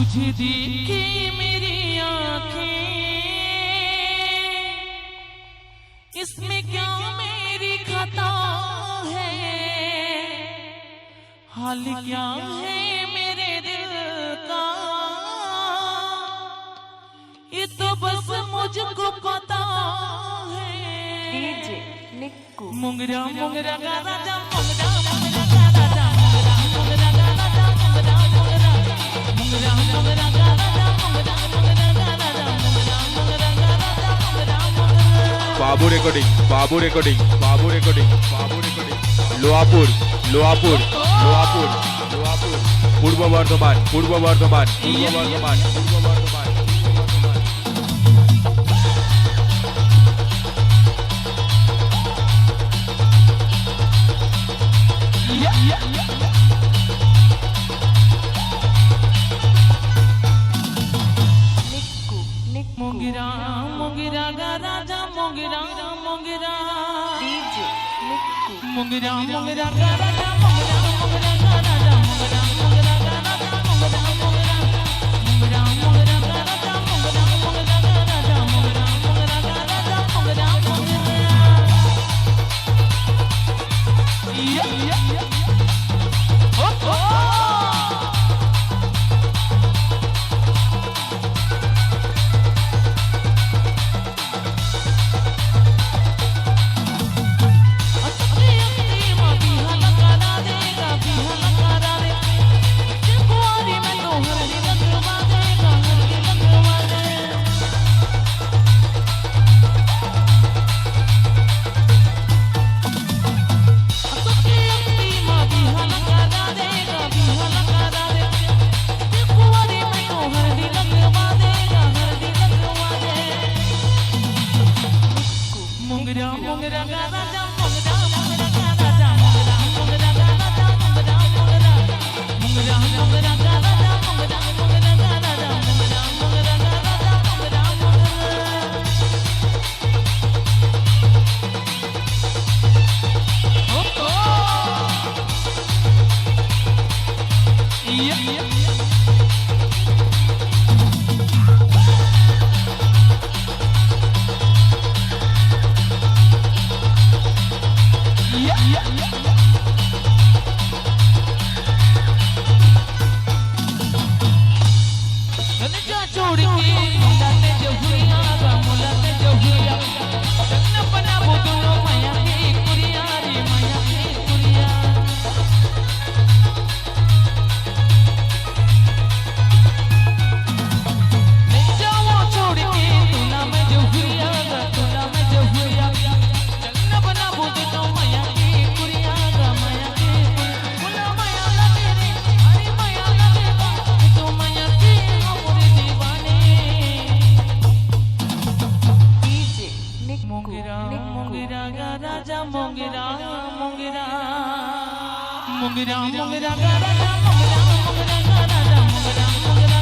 तुझे देखी मेरी आंखें, इसमें क्या मेरी खता है, हाल क्या है मेरे दिल का, ये तो बस मुझको पता है। डीजे निक्कू मुंगरा मुंगरा गा राजा मुंगरा मुंगरा गा राजा मुंगरा मुंगरा गा राजा मुंगरा मुंगरा मुंगरा मुंगरा गा राजा मुंगरा मुंगरा गा राजा मुंगरा मुंगरा गा राजा मुंगरा मुंगरा। बाबू रेकॉर्डिंग बाबू रेकॉर्डिंग बाबू रेकॉर्डिंग बाबू रेकॉर्डिंग लोहापुर लोहापुर लोहापुर लोहापुर पूर्व बर्धमान पूर्व बर्धमान पूर्व बर्धमान पूर्व बर्धमान। निक्कू निक्कू मुंगरा मुंगरा गा राजा मुंगरा मुंगरा डीजे निक्कू मुंगरा मुंगरा गा राजा मुंगरा मुंगरा गा राजा मुंगरा मुंगरा गा राजा मुंगरा मुंगरा मुंगरा मुंगरा गा राजा मुंगरा मुंगरा गा राजा मुंगरा मुंगरा गा राजा मुंगरा मुंगरा। ओ ओ मुंगरा मुंगरा गा राजा मुंगरा मुंगरा गा राजा मुंगरा मुंगरा गा राजा मुंगरा मुंगरा मुंगरा मुंगरा गा राजा मुंगरा मुंगरा गा राजा मुंगरा मुंगरा गा राजा मुंगरा मुंगरा। ओ ओ ये छोड़ के मुलाते जो हुआ मुलाते जो हुआ जन्म बना वो दोनों माया की कुरिया रे माया की कुरिया। मैं जाऊँ छोड़ के तुला में जो हुआ तुला में जो हुआ जन्म बना वो दोनों माया की कुरिया माया की कुरिया माया लगे रे हरी माया लगे तो माया की डीजे निक्कू मुंगरा निक्कू मुंगरा गा राजा मुंगरा मुंगरा मुंगरा मुंगरा गा राजा मुंगरा मुंगरा गा राजा मुंगरा मुंगरा